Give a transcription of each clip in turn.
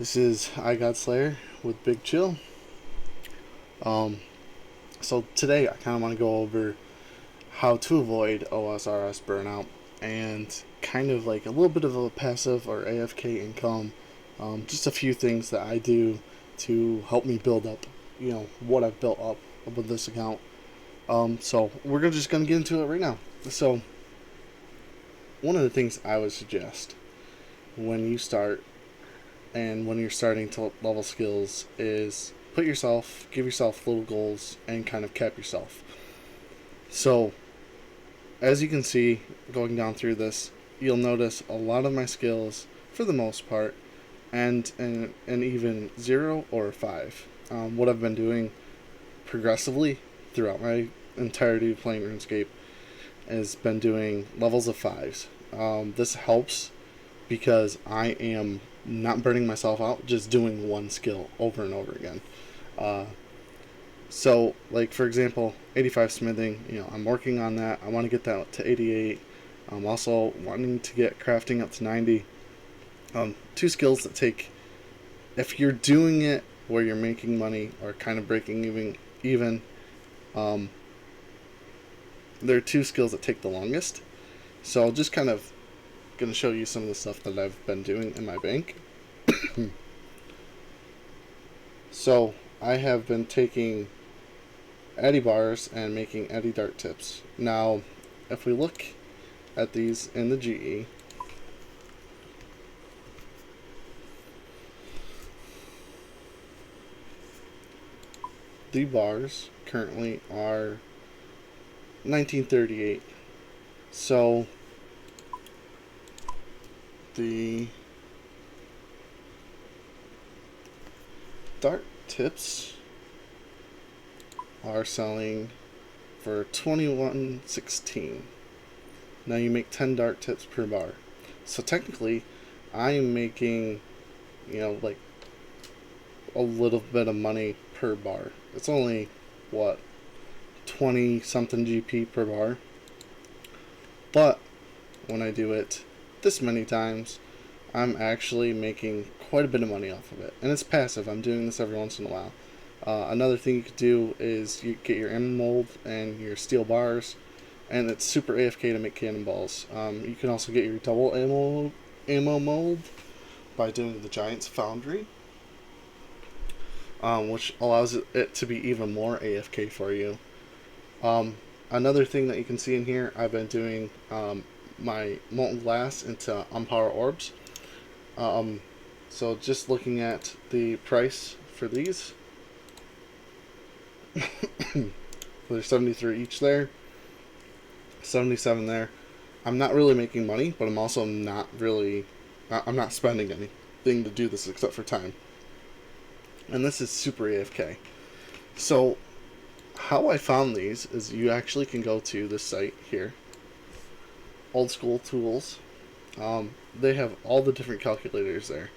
This is iGodSlayer with Big Chill. Um, so today I kind of want to go over how to avoid OSRS burnout and kind of like a little bit of a passive or AFK income. Just a few things that I do to help me build up, what I've built up with this account. So we're just gonna get into it right now. So one of the things I would suggest when you start and when you're starting to level skills is give yourself little goals and kind of cap yourself. So as you can see, going down through this, you'll notice a lot of my skills, for the most part, and even 0 or 5. What I've been doing progressively throughout my entirety of playing RuneScape has been doing levels of 5s. This helps because I am not burning myself out just doing one skill over and over again. So, like for example, 85 smithing, I'm working on that. I want to get that to 88. I'm also wanting to get crafting up to 90. Two skills that take, if you're doing it where you're making money or kind of breaking even, there are two skills that take the longest. So I'll just kind of going to show you some of the stuff that I've been doing in my bank. So I have been taking Addy bars and making Addy dart tips. Now, if we look at these in the GE, the bars currently are 1938. So the dart tips are selling for 21.16. Now you make 10 dart tips per bar. So technically, I am making, like a little bit of money per bar. It's only, 20 something GP per bar. But when I do it this many times, I'm actually making quite a bit of money off of it. And it's passive. I'm doing this every once in a while. Another thing you could do is you get your ammo mold and your steel bars, and it's super AFK to make cannonballs. You can also get your double ammo mold by doing the Giant's Foundry, which allows it to be even more AFK for you. Another thing that you can see in here, I've been doing my molten glass into unpower orbs. So just looking at the price for these, there's 73 each there, 77 there. I'm not really making money, but I'm also I'm not spending anything to do this except for time. And this is super AFK. So how I found these is you actually can go to this site here, Old School Tools. They have all the different calculators there.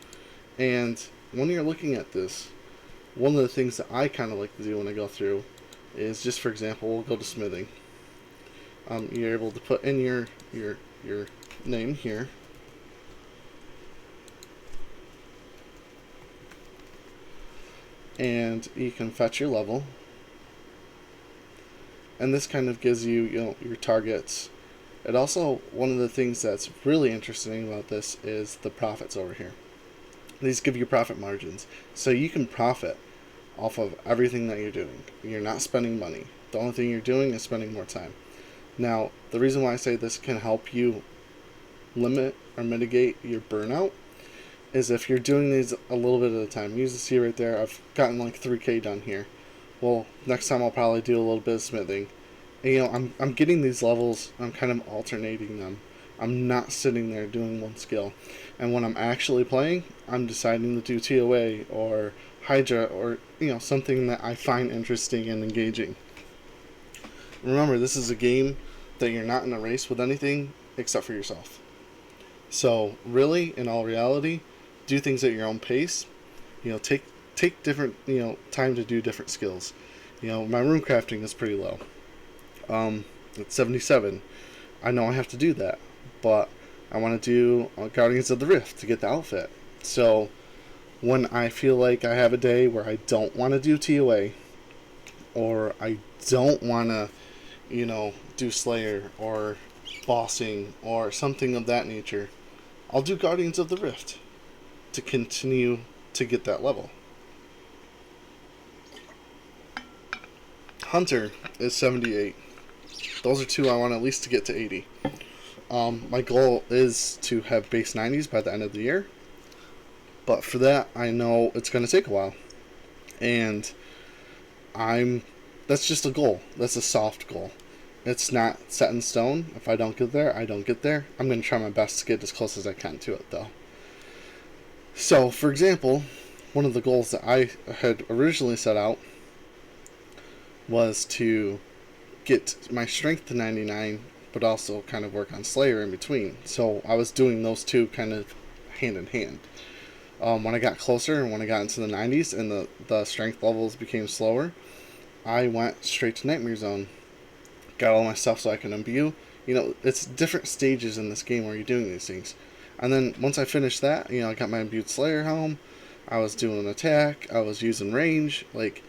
And when you're looking at this, one of the things that I kind of like to do when I go through is, just for example, we'll go to smithing. You're able to put in your name here. And you can fetch your level. And this kind of gives you, your targets. It also, one of the things that's really interesting about this is the profits over here. These give you profit margins. So you can profit off of everything that you're doing. You're not spending money. The only thing you're doing is spending more time. Now, the reason why I say this can help you limit or mitigate your burnout is if you're doing these a little bit at a time. You can see right there, I've gotten like 3K done here. Well, next time I'll probably do a little bit of smithing. And, I'm getting these levels, I'm kind of alternating them. I'm not sitting there doing one skill. And when I'm actually playing, I'm deciding to do TOA or Hydra or, something that I find interesting and engaging. Remember, this is a game that you're not in a race with anything except for yourself. So really, in all reality, do things at your own pace. Take different, time to do different skills. My rune crafting is pretty low. It's 77. I know I have to do that, but I want to do Guardians of the Rift to get the outfit. So when I feel like I have a day where I don't want to do TOA, or I don't want to, do Slayer or bossing or something of that nature, I'll do Guardians of the Rift to continue to get that level. Hunter is 78. Those are two I want at least to get to 80. My goal is to have base 90s by the end of the year. But for that, I know it's going to take a while. And that's just a goal. That's a soft goal. It's not set in stone. If I don't get there, I don't get there. I'm going to try my best to get as close as I can to it, though. So, for example, one of the goals that I had originally set out was to get my strength to 99, but also kind of work on Slayer in between. So I was doing those two kind of hand in hand. When I got closer and when I got into the 90s and the strength levels became slower, I went straight to Nightmare Zone. Got all my stuff so I can imbue. It's different stages in this game where you're doing these things. And then once I finished that, I got my imbued Slayer helm. I was doing an attack. I was using range. Like,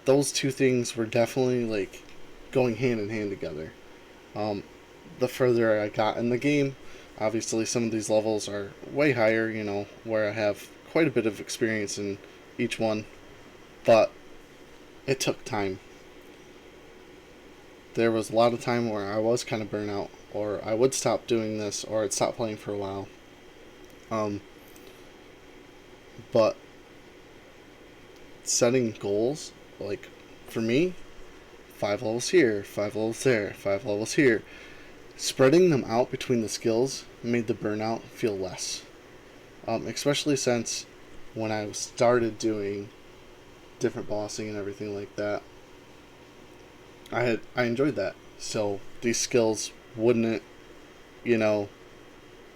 those two things were definitely, like, going hand in hand together. The further I got in the game, obviously some of these levels are way higher, where I have quite a bit of experience in each one. But it took time. There was a lot of time where I was kind of burnt out, or I would stop doing this, or I'd stop playing for a while. But setting goals, like for me, 5 levels here, 5 levels there, 5 levels here, spreading them out between the skills made the burnout feel less. Especially since when I started doing different bossing and everything like that, I enjoyed that. So these skills wouldn't, it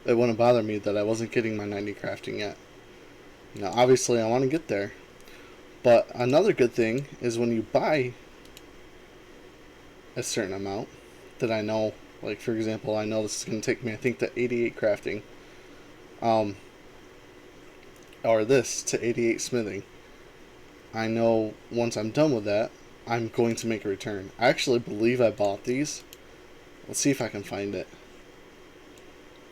wouldn't bother me that I wasn't getting my 90 crafting yet. Obviously I want to get there. But another good thing is when you buy a certain amount that I know, like for example, I know this is going to take me, I think, to 88 crafting. Or this to 88 smithing. I know once I'm done with that, I'm going to make a return. I actually believe I bought these. Let's see if I can find it.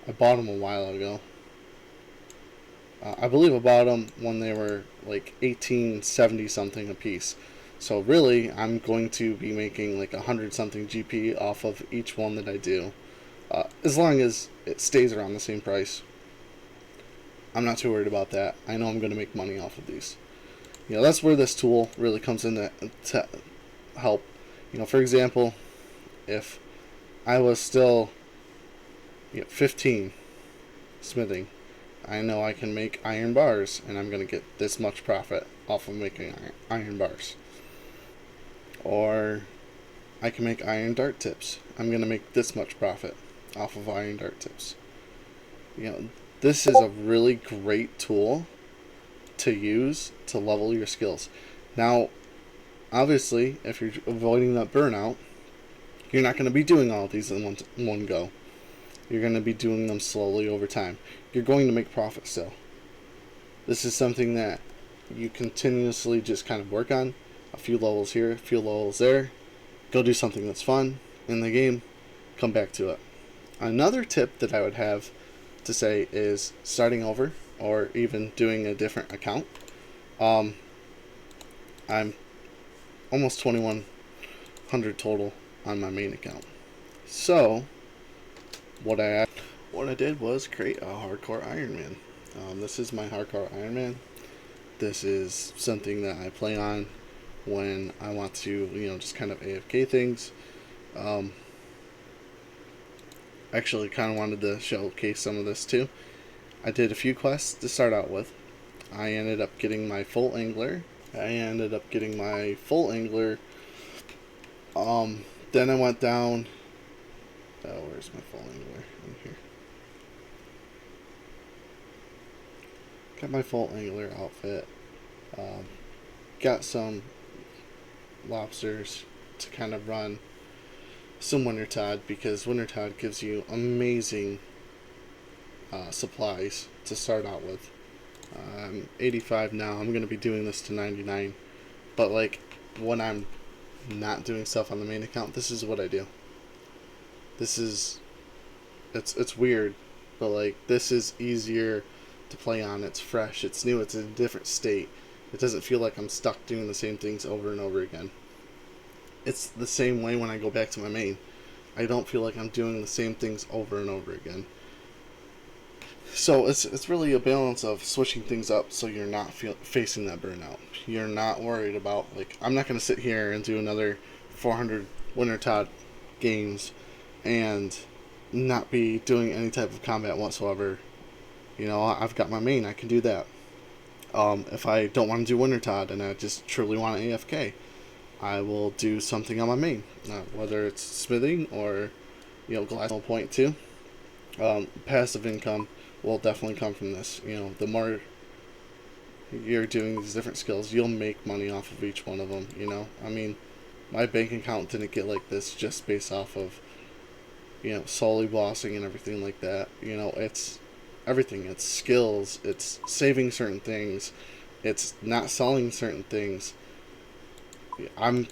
I bought them a while ago. I believe I bought them when they were like 1870 something a piece. So really, I'm going to be making like 100 something GP off of each one that I do. As long as it stays around the same price. I'm not too worried about that. I know I'm going to make money off of these. That's where this tool really comes in to help. For example, if I was still 15 smithing, I know I can make iron bars, and I'm going to get this much profit off of making iron bars. Or I can make iron dart tips. I'm going to make this much profit off of iron dart tips. This is a really great tool to use to level your skills. Now, obviously, if you're avoiding that burnout, you're not going to be doing all of these in one go. You're going to be doing them slowly over time. You're going to make profit still. This is something that you continuously just kind of work on. A few levels here, a few levels there. Go do something that's fun in the game. Come back to it. Another tip that I would have to say is starting over, or even doing a different account. I'm almost 2,100 total on my main account. So what I did was create a hardcore Iron Man. This is my hardcore Iron Man. This is something that I play on when I want to, just kind of AFK things. Actually kind of wanted to showcase some of this too. I did a few quests to start out with. I ended up getting my full angler. Then I went down. Where's my full angler? In here. Got my full angler outfit. Got some lobsters to kind of run some Wintertide, because Wintertide gives you amazing supplies to start out with. I'm 85 now. I'm going to be doing this to 99. But like when I'm not doing stuff on the main account, this is what I do. This is it's weird, but like this is easier to play on. It's fresh, it's new, it's in a different state. It doesn't feel like I'm stuck doing the same things over and over again. It's the same way when I go back to my main. I don't feel like I'm doing the same things over and over again. So it's really a balance of switching things up so you're not facing that burnout. You're not worried about, like, I'm not going to sit here and do another 400 Winter Todd games and not be doing any type of combat whatsoever. You know, I've got my main, I can do that. If I don't want to do Winter Todd and I just truly want to AFK, I will do something on my main, whether it's smithing or, you know, glass point too. Passive income will definitely come from this. You know, the more you're doing these different skills, you'll make money off of each one of them. You know, I mean, my bank account didn't get like this just based off of, you know, solely bossing and everything like that. You know, it's everything. It's skills. It's saving certain things. It's not selling certain things. I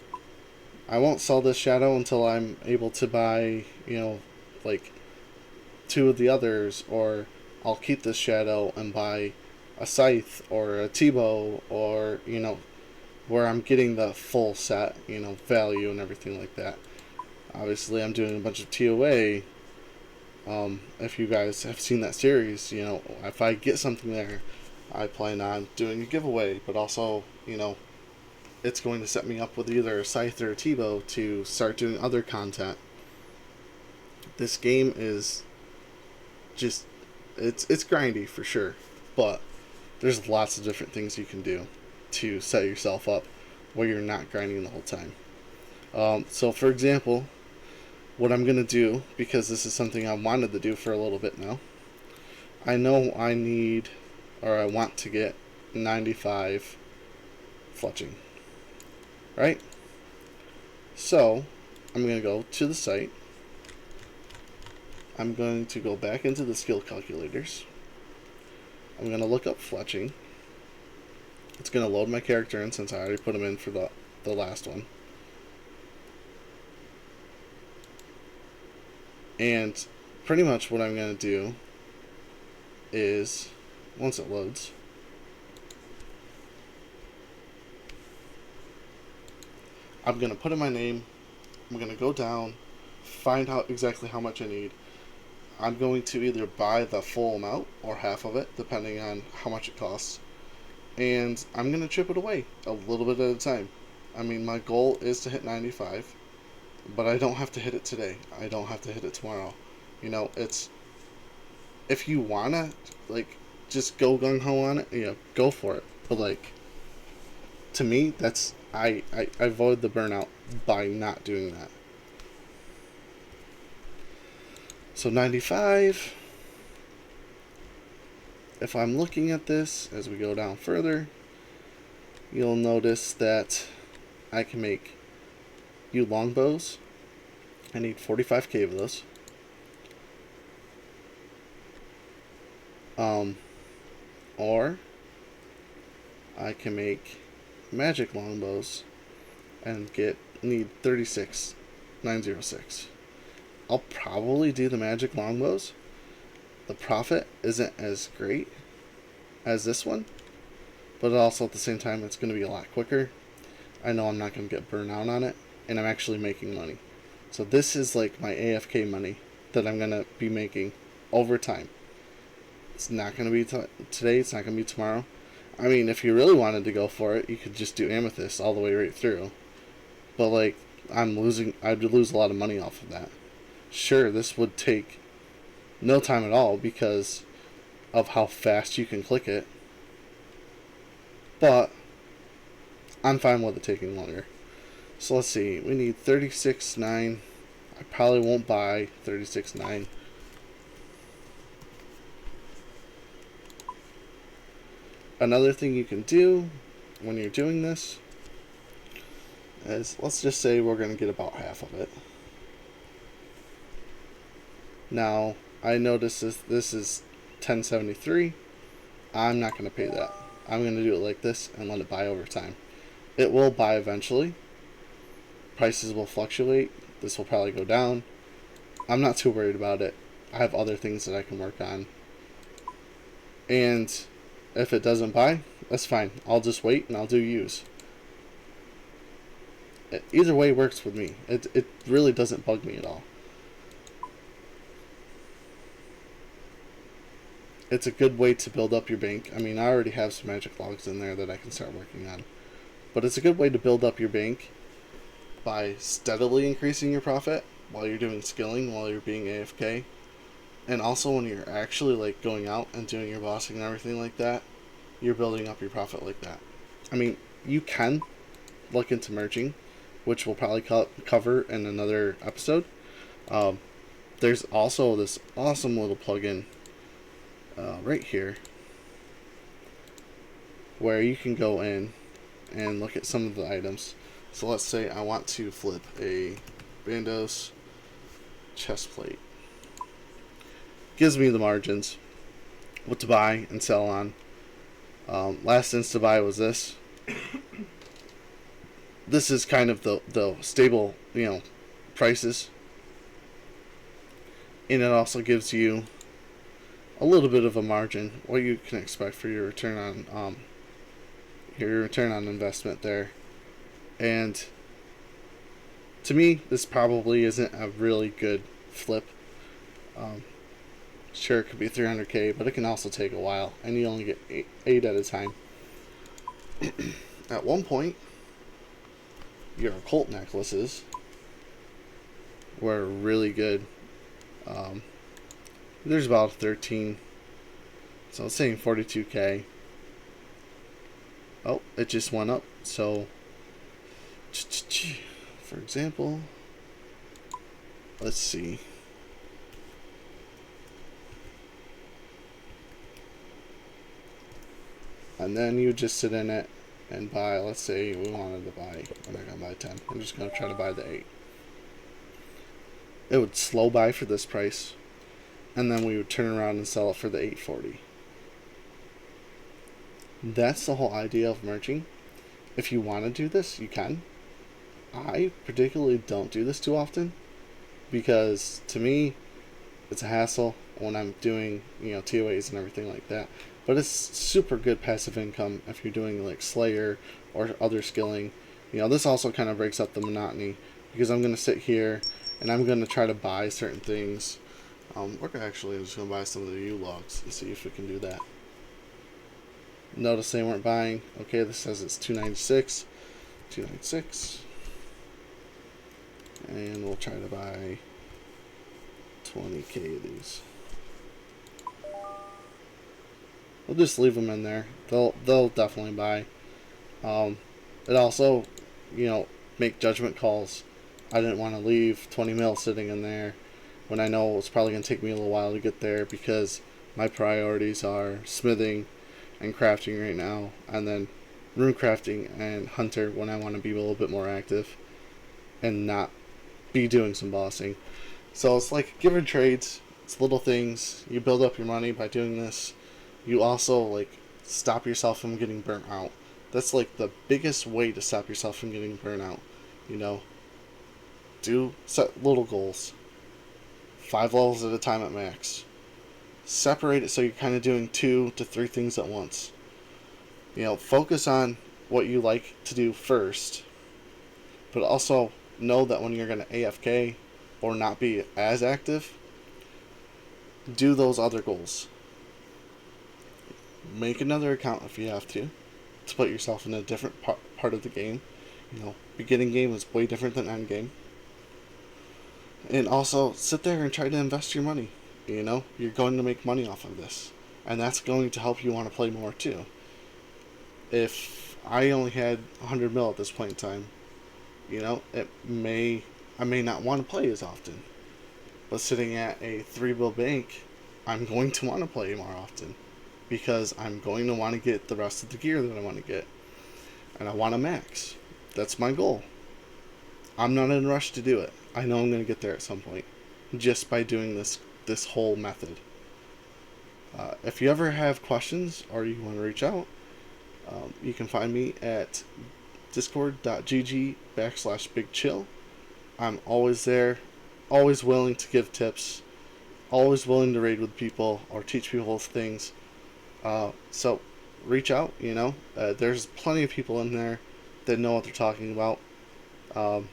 won't sell this shadow until I'm able to buy, you know, like two of the others, or I'll keep this shadow and buy a scythe or a T-bow, or, you know, where I'm getting the full set, you know, value and everything like that. Obviously, I'm doing a bunch of TOA. If you guys have seen that series, you know, if I get something there, I plan on doing a giveaway, but also, you know, it's going to set me up with either a scythe or a T-bow to start doing other content. This game is just, it's grindy for sure, but there's lots of different things you can do to set yourself up where you're not grinding the whole time. So for example, what I'm going to do, because this is something I wanted to do for a little bit now, I know I need, or I want to get 95 fletching, right? So I'm going to go to the site. I'm going to go back into the skill calculators. I'm going to look up fletching. It's going to load my character in since I already put him in for the last one. And pretty much what I'm going to do is, once it loads, I'm going to put in my name. I'm going to go down, find out exactly how much I need. I'm going to either buy the full amount or half of it, depending on how much it costs. And I'm going to chip it away a little bit at a time. I mean, my goal is to hit 95, but I don't have to hit it today. I don't have to hit it tomorrow. You know, it's, if you want to, like, just go gung-ho on it, you know, go for it. But, like, to me, that's, I avoid the burnout by not doing that. So 95, if I'm looking at this as we go down further, you'll notice that I can make you longbows. I need 45k of those. Or I can make magic longbows and need 36,906. I'll probably do the magic longbows. The profit isn't as great as this one, but also at the same time it's going to be a lot quicker. I know I'm not going to get burnout on it, and I'm actually making money. So this is like my AFK money that I'm going to be making over time. It's not going to be today, it's not going to be tomorrow. I mean, if you really wanted to go for it, you could just do amethyst all the way right through. But like, I'd lose a lot of money off of that. Sure, this would take no time at all because of how fast you can click it, but I'm fine with it taking longer. So let's see, we need 36.9. I probably won't buy 36.9. Another thing you can do when you're doing this is, let's just say we're going to get about half of it. Now, I notice this is 1073. I'm not going to pay that. I'm going to do it like this and let it buy over time. It will buy eventually. Prices will fluctuate. This will probably go down. I'm not too worried about it. I have other things that I can work on. And if it doesn't buy, that's fine. I'll just wait and I'll do use. Either way works with me. It really doesn't bug me at all. It's a good way to build up your bank. I mean, I already have some magic logs in there that I can start working on. But it's a good way to build up your bank by steadily increasing your profit while you're doing skilling, while you're being AFK. And also when you're actually like going out and doing your bossing and everything like that, you're building up your profit like that. I mean, you can look into merging, which we'll probably cover in another episode. There's also this awesome little plugin right here where you can go in and look at some of the items. So let's say I want to flip a Bandos chest plate. Gives me the margins, what to buy and sell on. Last insta buy was this. This is kind of the stable, prices. And it also gives you a little bit of a margin, what you can expect for your return on investment there. And to me, this probably isn't a really good flip. Sure, it could be 300k, but it can also take a while, and you only get eight at a time. At one point, your occult necklaces were really good. There's about 13, so it's saying 42k. Oh, it just went up. So, for example, let's see. And then you just sit in it and buy, let's say we wanted to buy, we're not going to buy 10. I'm just going to try to buy the 8. It would slow buy for this price, and then we would turn around and sell it for the 840. That's the whole idea of merging. If you want to do this, you can. I particularly don't do this too often because to me it's a hassle when I'm doing, TOAs and everything like that. But it's super good passive income if you're doing like Slayer or other skilling. This also kind of breaks up the monotony because I'm going to sit here and I'm going to try to buy certain things. We're actually just going to buy some of the U logs and see if we can do that. Notice they weren't buying. Okay, this says it's 296. 296. And we'll try to buy 20k of these. We'll just leave them in there. They'll definitely buy. It also, make judgment calls. I didn't want to leave 20 mil sitting in there when I know it's probably going to take me a little while to get there because my priorities are smithing and crafting right now, and then rune crafting and hunter when I want to be a little bit more active and not be doing some bossing. So it's like give and trades. It's little things. You build up your money by doing this. You also stop yourself from getting burnt out. That's the biggest way to stop yourself from getting burnt out. Do set little goals. 5 levels at a time at max. Separate it so you're kind of doing 2 to 3 things at once. Focus on what you like to do first, but also know that when you're going to AFK or not be as active, do those other goals. Make another account if you have to put yourself in a different part of the game. Beginning game is way different than end game. And also sit there and try to invest your money. You're going to make money off of this, and that's going to help you want to play more too. If I only had 100 mil at this point in time, I may not want to play as often. But sitting at a 3 bill bank, I'm going to want to play more often because I'm going to want to get the rest of the gear that I want to get, and I want to max. That's my goal. I'm not in a rush to do it. I know I'm going to get there at some point just by doing this whole method. If you ever have questions or you want to reach out, you can find me at discord.gg/bigchill. I'm always there, always willing to give tips, always willing to raid with people or teach people things. So reach out, there's plenty of people in there that know what they're talking about. One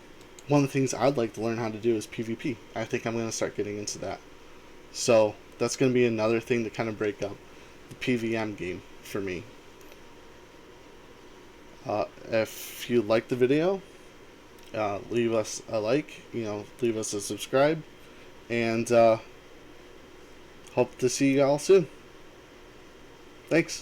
of the things I'd like to learn how to do is PvP. I think I'm going to start getting into that. So that's going to be another thing to kind of break up the PVM game for me. If you like the video, leave us a like, leave us a subscribe, and hope to see you all soon. Thanks.